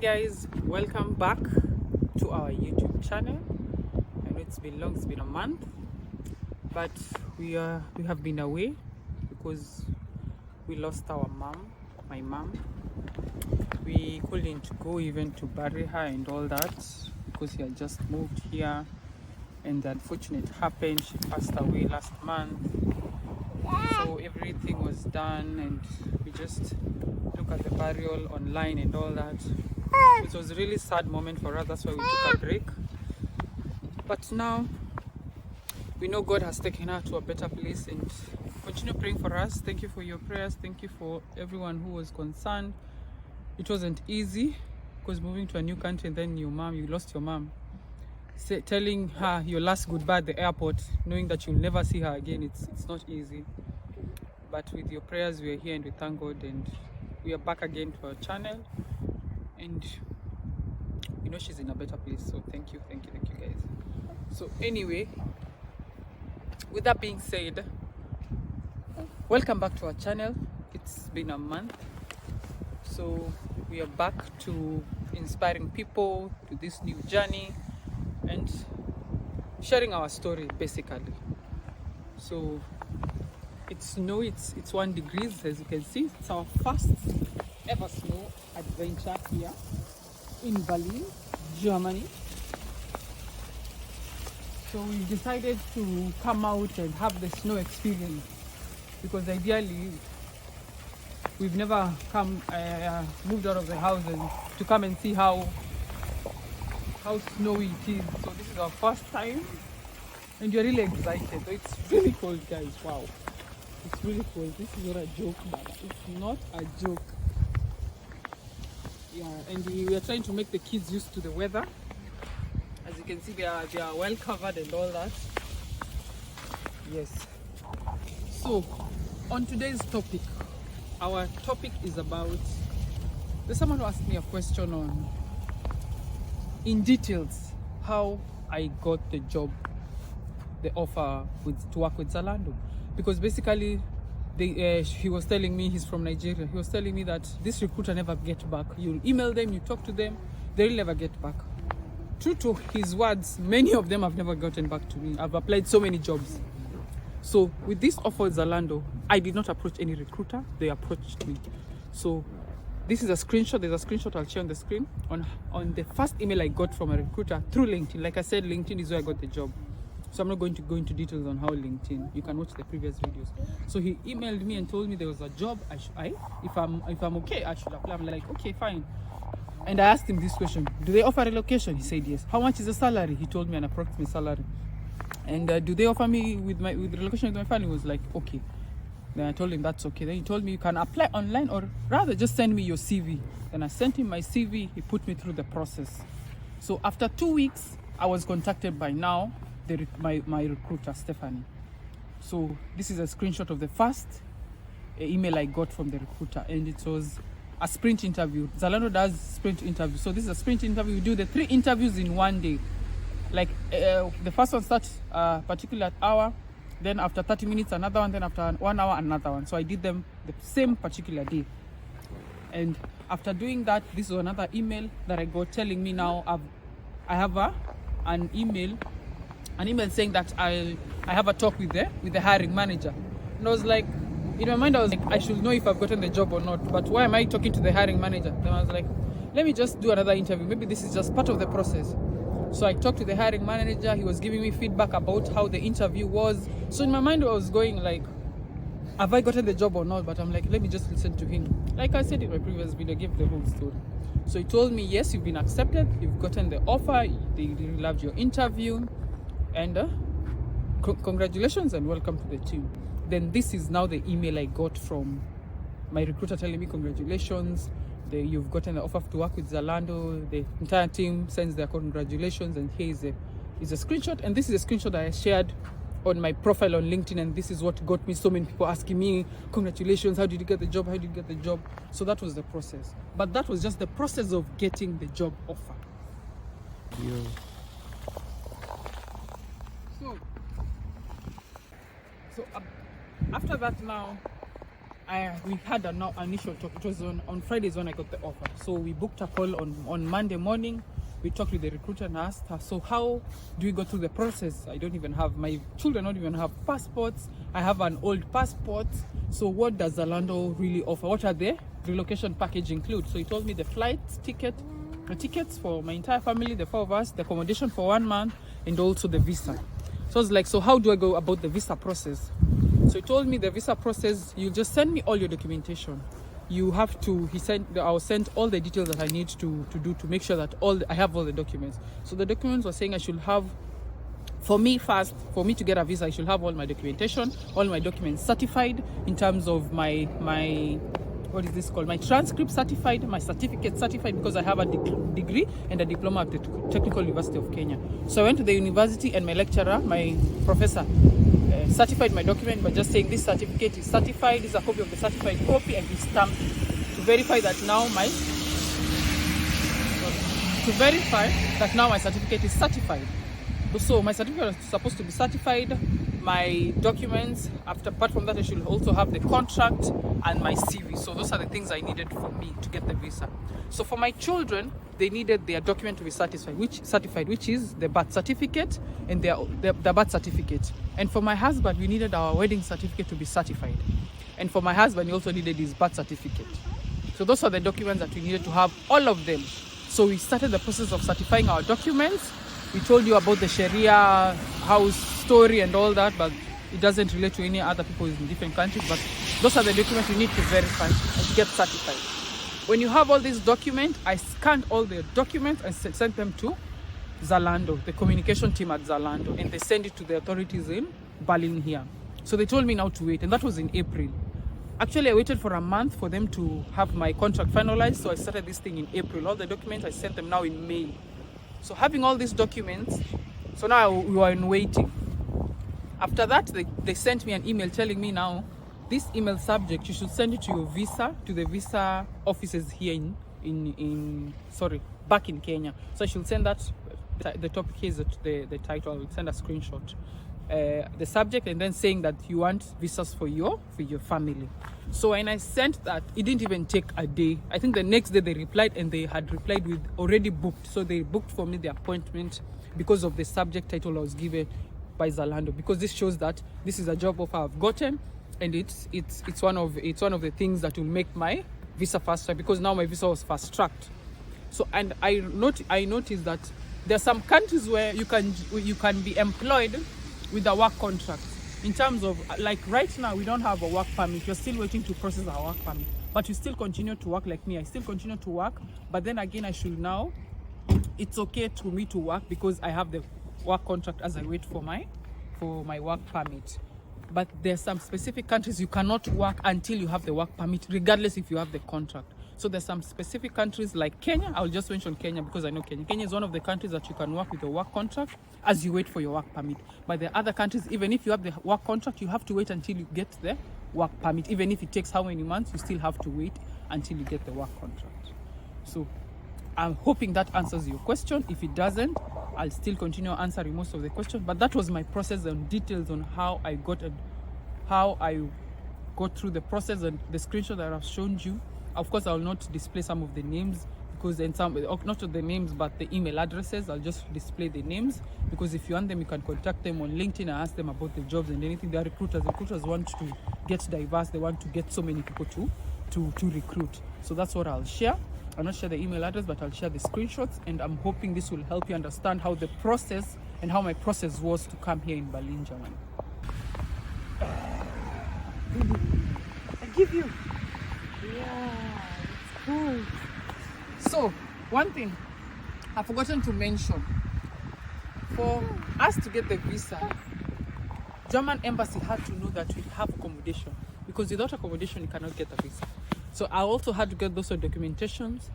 guys, welcome back to our YouTube channel. I know it's been long, it's been a month, but we have been away because we lost our mom, my mom. We couldn't go even to bury her and all that because she had just moved here, and the unfortunate happened. She passed away last month, so everything was done and we just look at the burial online and all that. It was a really sad moment for us, that's why we took a break. But now we know God has taken her to a better place, and continue praying for us. Thank you for your prayers. Thank you for everyone who was concerned. It wasn't easy because moving to a new country and then your mom, you lost your mom. Telling her your last goodbye at the airport, knowing that you'll never see her again, it's not easy. But with your prayers, we are here and we thank God, and we are back again to our channel, and you know she's in a better place. So thank you guys. So anyway, with that being said, welcome back to our channel. It's been a month, so we are back to inspiring people to this new journey and sharing our story basically. So it's snow, it's 1 degree, as you can see. It's our first ever snow adventure here in Berlin, Germany. So we decided to come out and have the snow experience because ideally we've never moved out of the house and to come and see how snowy it is. So this is our first time and we're really excited. So it's really cold, guys. Wow, it's really cold. This is not a joke, but it's not a joke. Yeah, and we are trying to make the kids used to the weather. As you can see, they are well covered and all that. Yes. So on today's topic, our topic is about, there's someone who asked me a question on in details how I got the job, the offer to work with Zalando, because basically he was telling me, he's from Nigeria, he was telling me that this recruiter never get back. You email them, you talk to them, they will never get back. True to his words, many of them have never gotten back to me. I've applied so many jobs. So with this offer with Zalando, I did not approach any recruiter, they approached me. So this is a screenshot. There's a screenshot I'll share on the screen on the first email I got from a recruiter through LinkedIn. Like I said, LinkedIn is where I got the job. So I'm not going to go into details on how LinkedIn. You can watch the previous videos. So he emailed me and told me there was a job. If I'm okay, I should apply. I'm like, okay, fine. And I asked him this question: do they offer relocation? He said yes. How much is the salary? He told me an approximate salary. And do they offer me with relocation with my family? He was like, okay. Then I told him that's okay. Then he told me you can apply online, or rather just send me your CV. Then I sent him my CV. He put me through the process. So after 2 weeks, I was contacted by my recruiter, Stephanie. So this is a screenshot of the first email I got from the recruiter, and it was a sprint interview. Zalando does sprint interview. So this is a sprint interview. We do the 3 interviews in one day. Like the first one starts a particular hour, then after 30 minutes another one, then after 1 hour another one. So I did them the same particular day. And after doing that, this was another email that I got telling me now I have an email saying that I have a talk with the hiring manager. And I was like, in my mind I was like, I should know if I've gotten the job or not, but why am I talking to the hiring manager? Then I was like, let me just do another interview. Maybe this is just part of the process. So I talked to the hiring manager. He was giving me feedback about how the interview was. So in my mind I was going like, have I gotten the job or not? But I'm like, let me just listen to him. Like I said in my previous video, I gave the whole story. So he told me, yes, you've been accepted, you've gotten the offer, they really loved your interview, and congratulations and welcome to the team. Then this is now the email I got from my recruiter telling me congratulations, you've gotten the offer to work with Zalando. The entire team sends their congratulations, and here is a screenshot, and this is a screenshot that I shared on my profile on LinkedIn, and this is what got me so many people asking me, congratulations, how did you get the job, how did you get the job? So that was the process, but that was just the process of getting the job offer. So after that now, we had an initial talk. It was on Fridays when I got the offer. So we booked a call on Monday morning. We talked with the recruiter and asked her, so how do we go through the process? I don't even have, my children don't even have passports. I have an old passport. So what does Zalando really offer? What are the relocation package include? So he told me the flight ticket, the tickets for my entire family, the 4 of us, the accommodation for 1 month, and also the visa. So I was like, so how do I go about the visa process? So he told me the visa process, you just send me all your documentation. You have to, I'll send all the details that I need to do to make sure that I have all the documents. So the documents were saying I should have, for me to get a visa, I should have all my documentation, all my documents certified in terms of my what is this called? My transcript certified, my certificate certified, because I have a degree and a diploma at the Technical University of Kenya. So I went to the university and my lecturer, my professor, certified my document by just saying this certificate is certified, this is a copy of the certified copy, and he stamped to verify that now my certificate is certified. So my certificate is supposed to be certified, my documents, apart from that I should also have the contract and my CV. So those are the things I needed for me to get the visa. So for my children, they needed their document to be certified, which is the birth certificate and the birth certificate. And for my husband, we needed our wedding certificate to be certified. And for my husband, he also needed his birth certificate. So those are the documents that we needed to have, all of them. So we started the process of certifying our documents. We told you about the Sharia house story and all that, but it doesn't relate to any other people in different countries. But those are the documents you need to verify and get certified. When you have all these documents, I scanned all the documents and sent them to Zalando, the communication team at Zalando, and they sent it to the authorities in Berlin here. So they told me now to wait, and that was in April. Actually, I waited for a month for them to have my contract finalized, so I started this thing in April. All the documents, I sent them now in May. So having all these documents, so now we were in waiting. After that, they sent me an email telling me now, this email subject, you should send it to your visa, to the visa offices here back in Kenya. So I should send that, the topic here is the title, I will send a screenshot. The subject, and then saying that you want visas for your family. So when I sent that, it didn't even take a day. I think the next day they replied, and they had replied with already booked. So they booked for me the appointment because of the subject title I was given by Zalando, because this shows that this is a job offer I've gotten, and it's one of the things that will make my visa faster, because now my visa was fast tracked. So, and I noticed that there are some countries where you can be employed with a work contract. In terms of, like right now, we don't have a work permit. You're still waiting to process our work permit, but you still continue to work like me. I still continue to work, but then again, it's okay to me to work because I have the work contract as I wait for my work permit. But there's some specific countries you cannot work until you have the work permit, regardless if you have the contract. So there's some specific countries like Kenya. I'll just mention Kenya because I know Kenya. Kenya is one of the countries that you can work with a work contract as you wait for your work permit. But the other countries, even if you have the work contract, you have to wait until you get the work permit. Even if it takes how many months, you still have to wait until you get the work contract. So I'm hoping that answers your question. If it doesn't, I'll still continue answering most of the questions. But that was my process and details on how I got through the process, and the screenshot that I've shown you. Of course, I will not display some of the names, because then not the names, but the email addresses. I'll just display the names, because if you want them, you can contact them on LinkedIn and ask them about the jobs and anything. They are recruiters. Recruiters want to get diverse. They want to get so many people to recruit. So that's what I'll share. I'll not share the email address, but I'll share the screenshots, and I'm hoping this will help you understand how the process and how my process was to come here in Berlin, Germany. I give you. Yeah, it's cool. So, one thing I've forgotten to mention. For us to get the visa, German embassy had to know that we have accommodation, because without accommodation you cannot get a visa. So I also had to get those documentations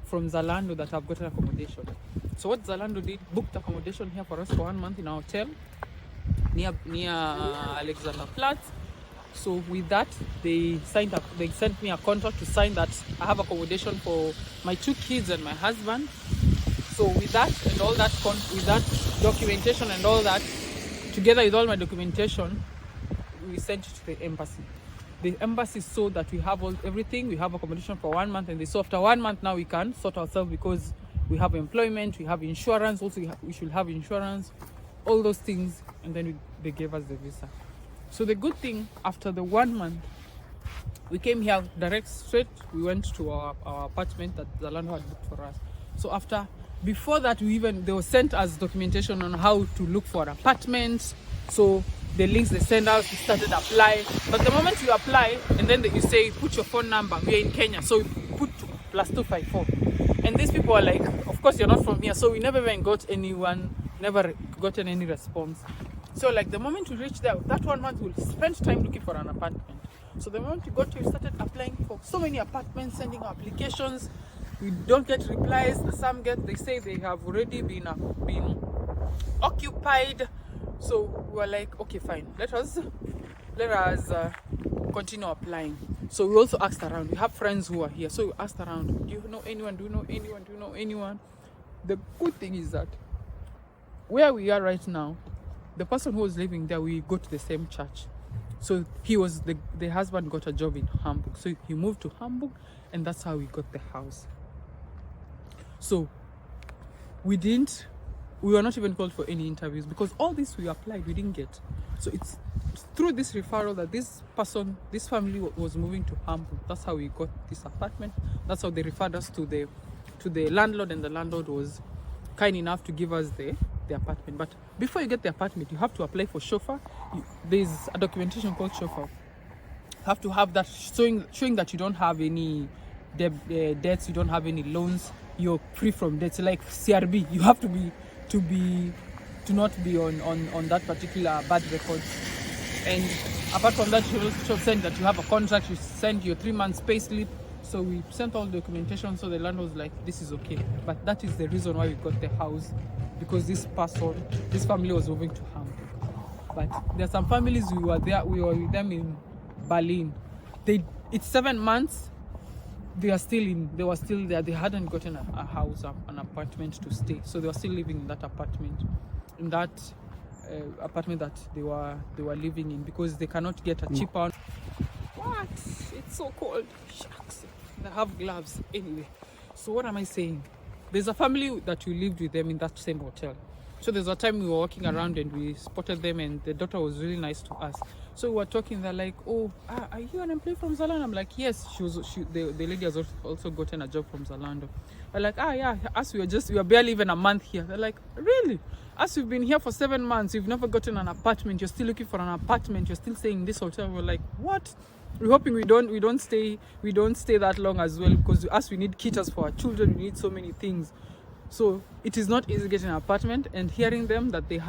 from Zalando that I've gotten accommodation. So what Zalando did, booked accommodation here for us for 1 month in our hotel near Alexanderplatz. So with that, they sent me a contract to sign that I have accommodation for my 2 kids and my husband. So with that and all that, with that documentation and all that, together with all my documentation, we sent it to the embassy. the embassy saw that we have everything, we have accommodation for 1 month, and they saw after 1 month now we can sort ourselves because we have employment, we have insurance, also we should have insurance, all those things, and then they gave us the visa. So the good thing, after the 1 month, we came here straight, we went to our apartment that the landlord had booked for us. So before that, they were sent us documentation on how to look for an apartment. So the links they send us, we started applying. But the moment you apply, and then you say, put your phone number, we are in Kenya, so put +254. And these people are like, of course you're not from here, so we never even never gotten any response. So like the moment we reached there, that 1 month we'll spend time looking for an apartment. So the moment we started applying for so many apartments, sending applications. We don't get replies. Some they say they have already been occupied. So we were like, okay, fine. Let us continue applying. So we also asked around. We have friends who are here, so we asked around. Do you know anyone? Do you know anyone? Do you know anyone? The good thing is that where we are right now, the person who was living there, we go to the same church. So the husband got a job in Hamburg. So he moved to Hamburg, and that's how we got the house. So we were not even called for any interviews because all this we applied, we didn't get. So it's through this referral that this family was moving to Hamburg. That's how we got this apartment. That's how they referred us to the landlord, and the landlord was kind enough to give us the apartment. But before you get the apartment, you have to apply for chauffeur. There's a documentation called chauffeur. You have to have that showing that you don't have any debts, you don't have any loans, you're free from debts. Like CRB, you have to not be on that particular bad record. And apart from that, you also send that you have a contract, you send your 3 months pay slip. So we sent all the documentation, so the landlord was like, this is okay. But that is the reason why we got the house, because this family was moving to Hamburg. But there are some families we were with them in Berlin. It's 7 months. They were still there. They hadn't gotten a house, an apartment to stay. So they were still living in that apartment, that they were living in, because they cannot get a cheaper. What? It's so cold. Shucks. They have gloves anyway. So what am I saying? There's a family that we lived with them in that same hotel. So there's a time we were walking around and we spotted them, and the daughter was really nice to us. So we were talking, they're like, oh, are you an employee from Zalando? I'm like, yes. The lady has also gotten a job from Zalando. We're like, yeah, we were barely even a month here. They're like, really? As we've been here for 7 months, you've never gotten an apartment, you're still looking for an apartment, you're still staying in this hotel. We're like, what? We're hoping we don't stay that long as well, because as we need kitas for our children, we need so many things. So it is not easy getting an apartment, and hearing them that they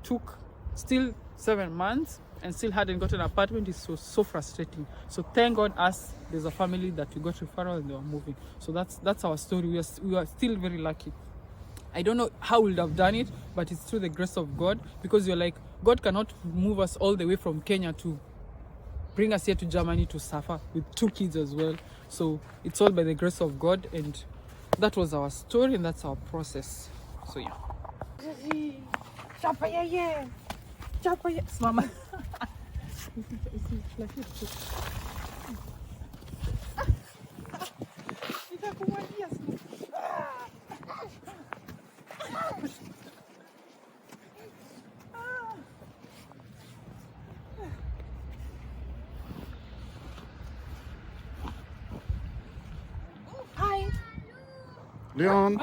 took still 7 months and still hadn't gotten an apartment is so frustrating. So thank God there's a family that we got referral and they were moving. So that's our story. We are still very lucky. I don't know how we would have done it, but it's through the grace of God, because you're like, God cannot move us all the way from Kenya to bring us here to Germany to suffer with 2 kids as well. So it's all by the grace of God, and that was our story, and that's our process. So yeah. Mama. Hi. Leon.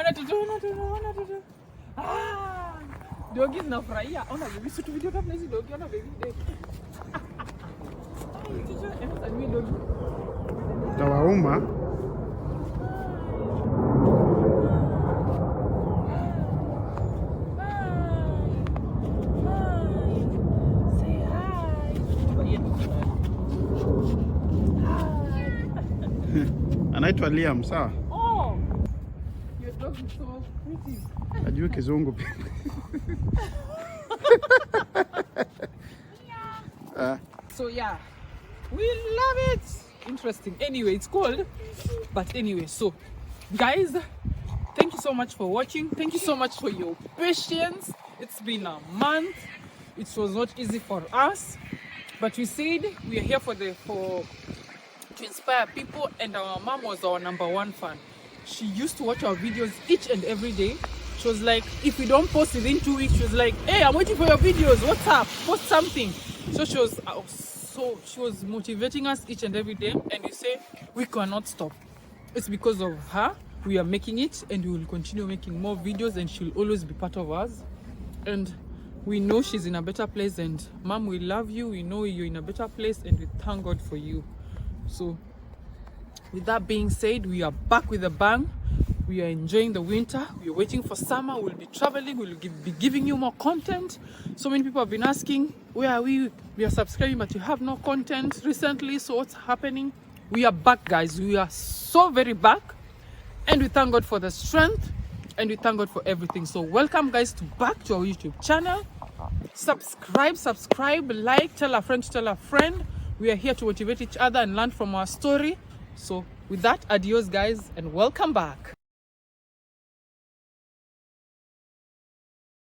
Dogi zinafurahia. Ona baby, si tu video kama hizi dogi, ona baby. Dogi. Tawauma. Say hi. Anaitwa Liam, sawa? Oh. Your dog is so pretty. Ajui kizungu pia. So yeah, we love it. Interesting. Anyway, it's cold, but anyway, so guys, thank you so much for watching. Thank you so much for your patience. It's been a month. It was not easy for us. But we said we are here to inspire people, and our mom was our #1 fan. She used to watch our videos each and every day. She was like, if we don't post within 2 weeks, she was like, hey, I'm waiting for your videos. What's up? Post something. So she was motivating us each and every day, and we say we cannot stop. It's because of her we are making it, and we will continue making more videos, and she'll always be part of us. And we know she's in a better place, and mom, we love you. We know you're in a better place, and we thank God for you. So with that being said, we are back with a bang. We are enjoying the winter. We are waiting for summer. We'll be traveling. We'll be giving you more content. So many people have been asking, where are we? We are subscribing, but you have no content recently. So what's happening? We are back, guys. We are so very back, and we thank God for the strength, and we thank God for everything. So welcome, guys, back to our YouTube channel. Subscribe, like, tell a friend. We are here to motivate each other and learn from our story. So with that, adios, guys, and welcome back.